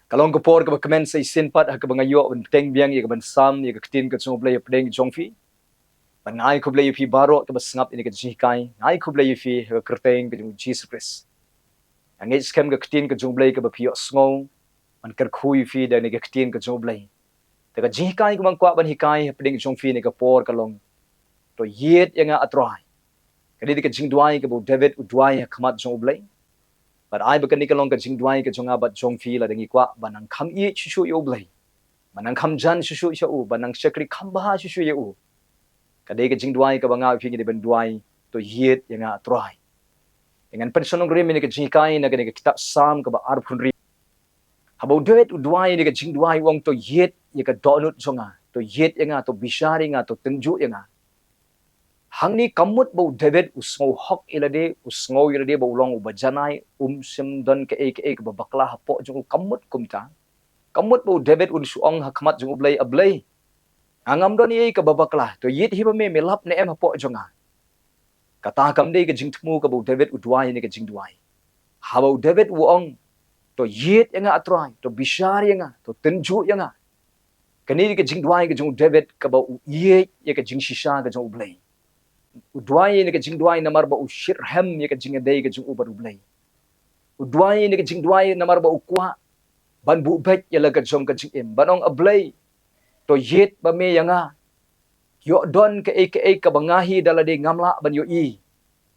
Kalong ko por ka ba comment sa isinpat ha ka ba ngayo ban teng biang ya ka ban sam ya ka tin ka chung Blei pedeng jong fi. Ban ngai ko Blei fi baro ka ba ngap ini ka jikai. Ngai ko Blei fi ha kerteng ka jung Jesus Christ. Ang age kem ka tin ka jung Blei ka ba pio sngo. Man ker khui fi da ni ka tin ka jung Blei. Ta ka jikai ko man kwa ban hikai ha pedeng jong fi ni ka por kalong. To yet yang atrai. Kadi ka Jingduwai ka bo David udwai ha khamat jong Blei. But I began nikalong ka Jingduwai ka jong abat jong fi la dengi kwa banang kham i chu yo Blei. Manang kham jan susu isya u banang syakri kham baha susu ya u kadai ke Jingduwai ka banga phi ni ben duai to yet yang atrai dengan pensonong rim ni ke jikai na ke kitab sam ka ba arphun ri habau duet duai ni ke Jingduwai wong to yet ya ka donut jonga to yet yang to bishari nga to tenju yang hang ni kamut bau David usngau hok ilade usngau ilade bau long ubajanai sim don ke ek ba bakla hapo jong kamut kumta kamut bau David un suong hakmat jong Blei ablei angam don ye ka babaklah to yit hi me melap ne em hapo jonga kata kam dei ka jingtmu ka bau David udwai ne ka Jingduwai habau David uong to yit yang atrai to bishar yang to tenju yang kani ka Jingduwai ka jong David ka bau ye ye ka jingshisha ka jong Blei udwai ne ka Jingduwai namar bau shirhem ye ka jingadei ka jong ubar Blei udwai ne ka Jingduwai namar bau kwa ban bu bet ya la ka jong ka jingem banong ablei to yet ba me yanga yo don ka ka bangahi dalade ngamla ban yo i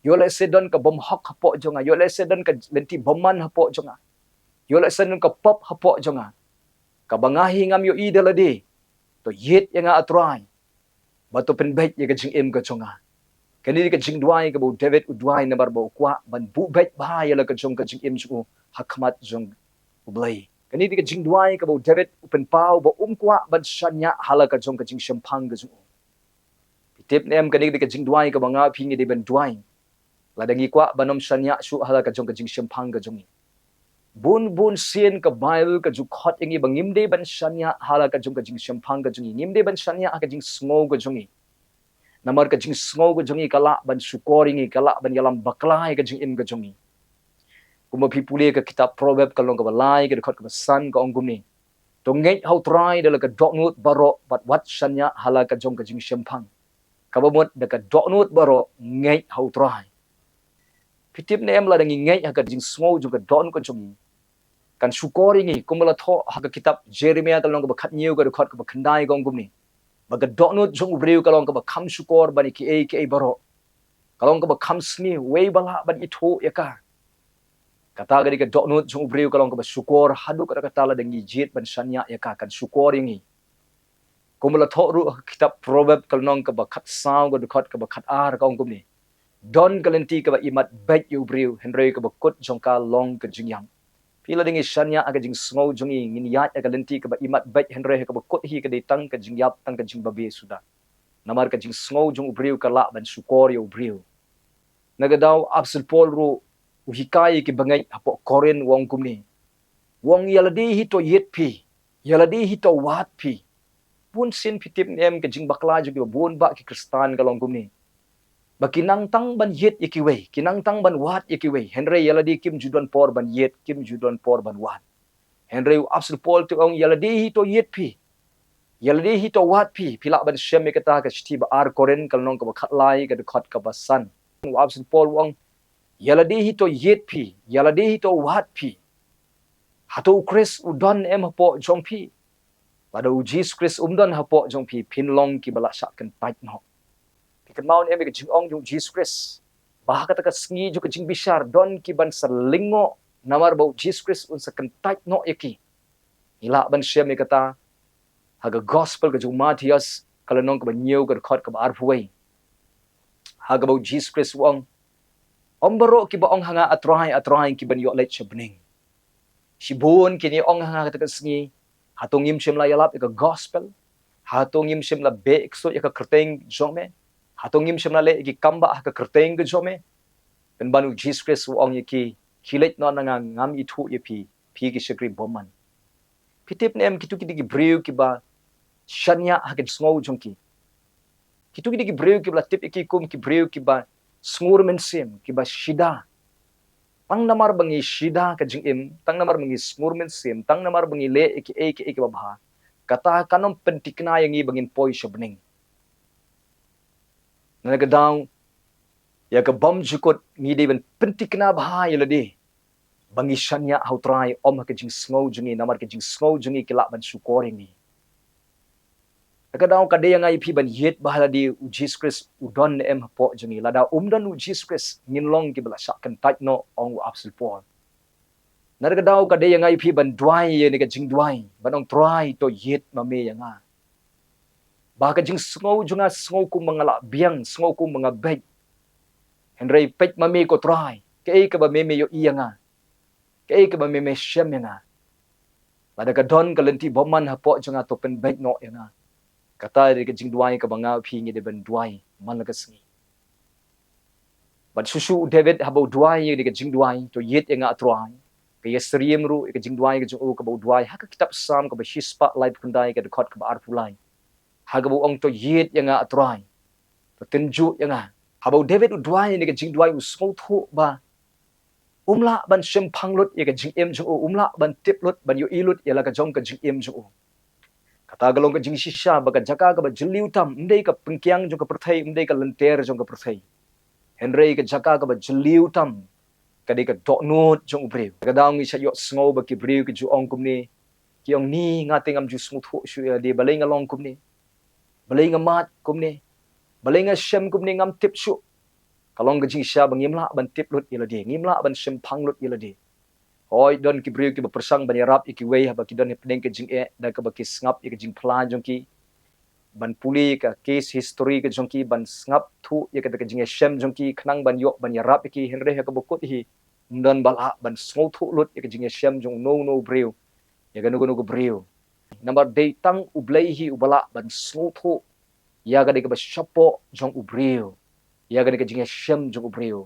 yo le se don ka bom hok hapo jonga yo le se don ka lenti boman hapo jonga yo le se don ka pop hapo jonga ka bangahi ngam yo i dalade to yet yanga atrai ba to pen bet ye ka jingem ka jonga kani ka Jingduwai ka bo David udwai na barbo kwa ban bu bet ba ya la ka jong ka jingem ju hakmat jong Blei kani ka Jingduwai ka bo David upen pau ba kwa ban shanya hala ka jong ka jing shampang ka ju tip nem kani ka Jingduwai ka banga phingi de ben duai la dangi kwa banom shanya su hala ka jong ka jing shampang ka jong bun sin ka Bible ka ju khot ingi bangim de ban shanya hala ka jong ka jing shampang ka jong ngim de ban shanya ka jing smo ka jong namar ka jing smo ka jong kala ban sukoringi kala ban yalam baklai ka jing im ka jong kuma pipule ka kitab proverb ka long ka balai ka khot ka san ka ongum ni to ngej how try de la ka doknut baro bat wat shanya hala ka jong ka jing shampang kabamot dekat doknut baro ngej how try pitip ne em la dangi ngej ha ka jing smo juga don ko chung kan sukori ngi kumala tho ha ka kitab Jeremia ka long ka khat new ka khot ka khandai gong gum ni baga doknut jong breu ka long ka kham sukor bani ki baro ka long ka kham sni wei bala ban itho yaka kata gadi ka doknut jong breu ka long ka sukor hadu ka kata la dangi jit ban shanya yaka kan sukori ngi kumala tho ru kitab proverb ka long ka khat saw ka khot ka khat ar ka ong gum ni don kalenti ka imat bet yu breu henry ka kut jong ka long ka jingyam pila dingi shanya aga jing sngo jongi ngin yat aga lenti ka imat bet henry ka kut hi ka tang ka jingyap tang ka jingbabe suda namar ka jing sngo jong breu ka la ban sukor yu breu nagadaw absul pol ru uhikai ki bangai apo koren wong kumni wong yaladi hito yet pi yaladi hito wat pi pun sin pitip nem ka jing bakla juga bun ba ki kristan ka long kumni bakinang tang ban yet yekiwe kinang tang ban wat yekiwe henry yaladi kim judon por ban yet kim judon por ban wat henry absul pol tu ong yaladi hito yet pi yaladi hito wat pi pila ban shem me kata ka shti ba ar koren kal nong ka khatlai ka khot ka basan absul pol ong yaladi hito yet pi yaladi hito wat pi hato Chris udon em hapo jong pi pada Jesus Chris umdon hapo jong pi pinlong ki bala sak kan tait no kemaun em ke jing ong jong Jesus Christ bah kata ka sngi ju ke jing bishar don ki ban salingo namar bau Jesus Christ un sakan tait no yaki ila ban shem kata haga gospel ke jong Matias kala nong ka banyo ka khot ka Ri-bhoi haga bau Jesus Christ wong ombaro ki ba ong hanga atrai ki ban yo let chabning sibun kini ong hanga kata ka sngi hatong im shem la yalap ka gospel hatong im shem la be ekso ya ka kerteng jong me hatong im shemna le ki kamba ka kerteng ke jome ben banu Jesus Christ ong ki khilet no na ngam I thu ye pi ki shakri boman pitip nem kitu ki breu ki ba shanya ha ke sngo jong ki kitu ki breu ki ba tip ki kum ki breu ki ba sngur men sim ki ba shida tang namar bangi shida ka jingim tang namar bangi smurmen sim tang namar bangi le ek babha kata kanom pentikna yang i bangin poi shabning nagadang ya ka bom jukot ngi de ban pentikna bha yelade bangi shanya hautrai om ka jing sngau jungi namar ka jing sngau jungi kila ban sukoring ni nagadang kade yang ai pi ban yet bahala di Jesus Christ udon em po jungi lada umdan Jesus Christ nginlong ki bala syak kan tait no ong apsil po nargadaw kade yang ai pi ban duai ye ni ka jing duai banong try to yet mame yang a ba ka jing sngau junga sngau ku mangala biang sngau ku mga beg henry pet mame ko try ke ka ba meme yo iyanga ke ka ba meme shem yang a lada ka don ka lenti boman hapo junga to pen beg no yang a kata de ka jing duai ka banga pi ngi de ban duai man la ka sngi ban susu David habo duai ye de ka jing duai to yet yang a try kaya seriem ru ka jingduai ka jung ka duai ha ka kitab sam ka ba hispa lai kundai ka dekot ka arpulai ha ka ong to yet yang a try to tenju yang a habo David duai ni ka jingduai u smotho ba umla ban shem phanglut ye ka jingem jung umla ban tiplut ban yo ilut ya la ka jong ka jingem jung kata galong ka jing shisha ba ka jaka ka ba jiliu tam ndei ka pengkyang jung ka perthai ndei ka lenter jung ka perthai henry ka jaka ka ba jiliu tam kadi ka doknot jong ubreu kadang isa yo sngo ba ki breu ki ju ong kumni ki ong ni ngate ngam ju smutho shu ya de balai ngalong kumni balai ngamat kumni balai nga shem kumni ngam tip shu kalong ga jing sha bang yimla ban tip lut ila de ngimla ban shem phang lut ila de hoi don ki breu ki ba persang ban yarap iki wei ha ba ki don pedeng ke jing e da ka ba ki ngap ki jing plan jong ki ban puli ka case history ke jong ki ban ngap thu ye ka jing shem jong ki khnang ban yo ban yarap ki henre ha ka bokot hi dan bala ban small thu lut ye ka jing shem jong no breu ye ga no breu number day tang ublei hi ubala ban small thu ya ga de ka ba shapo jong ubreu ya ga de ka jing shem jong ubreu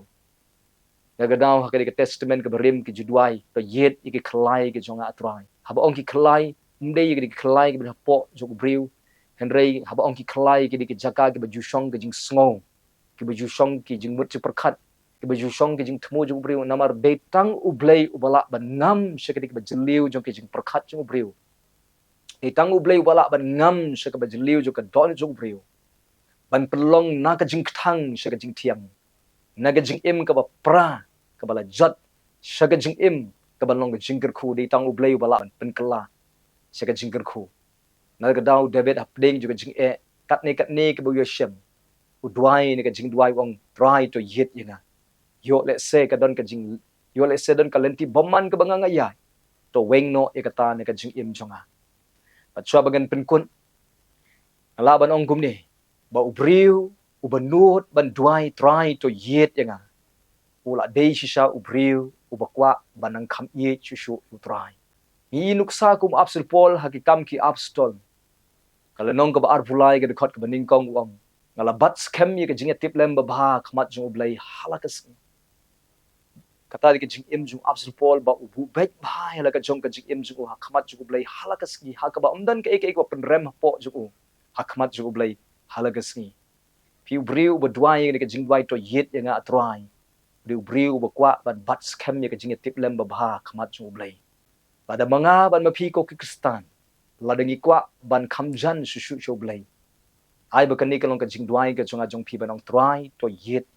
ya ga daw ha ka de ka testament ka berim ki judwai to yet ye ki khlai ki jong atrai ha ba ong ki khlai ndei ye ki khlai ki ba po jong ubreu henry haba ong ki khlai ki di ki jaka ki baju shong ki jing sngo ki baju shong ki jing mut perkhat ki baju shong ki jing thmo jung breu namar betang ublei ubala ban ngam shekadi ki bajliu jong ki jing perkhat jung breu betang ublei ubala ban ngam sheka bajliu jong ka don jung breu ban pelong na ka jing thang sheka jing thiam na ka jing im ka ba pra ka bala jat sheka jing im ka ban long ka jing ker khu betang ublei ubala ban penkala sheka jing ker khu nagadaw David hapding juga jing e kat ne ke bu shem udwai ni ka jing duai wong try to yet yanga yo let's say ka don ka jing yo let's say don ka lenti bomman ka banga ngaya to weng no e kata ni ka jing im jonga patwa bagan penkun ala ban ong gumni ba ubriu ubanut ban duai try to yet yanga ula dei shisha ubriu ubakwa banang kham ye chushu utrai ni nuksa kum apsul pol hakikam ki apstol kalau nong ka ba arpulai ka dekot ka ba Nyngkong wang ngala bat scam ye ka jinga tip lem ba bha khmat jung Blei halakas kata di ka jing im jung apsul pol ba ubu bet bha ya la ka jong ka jing im jung ha khmat jung Blei halakas gi ha ka ba umdan ka ek wa penrem po jung ha khmat jung Blei halakas gi pi briu ba duai ye ka jing duai to yet ye nga atrai briu ba kwa ba bat scam ye ka jinga tip lem ba bha khmat jung Blei pada mga ban mapi ko ki Kristan ladangi kwa ban khamjan susu show Blei ai ba kani kalong ka jing duai ka chunga jong pi banong try to yet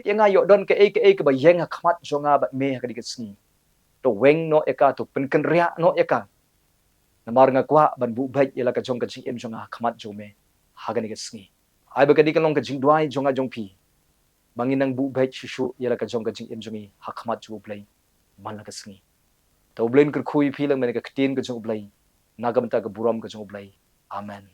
yanga yo don ka ek ba yenga khmat jonga ba me ka dik sngi to weng no eka to penken ria no eka namar nga kwa ban bu bai yela ka jong ka jing em jonga khmat jome ha ga dik sngi ai ba kani kalong ka jing duai jonga jong pi banginang bu bai susu yela ka jong ka jing em jongi ha khmat ju Blei man la ka sngi to Blei ker khui pi lang me ka ktin ka jong Blei nagam ta ka buram ka jong Blei amen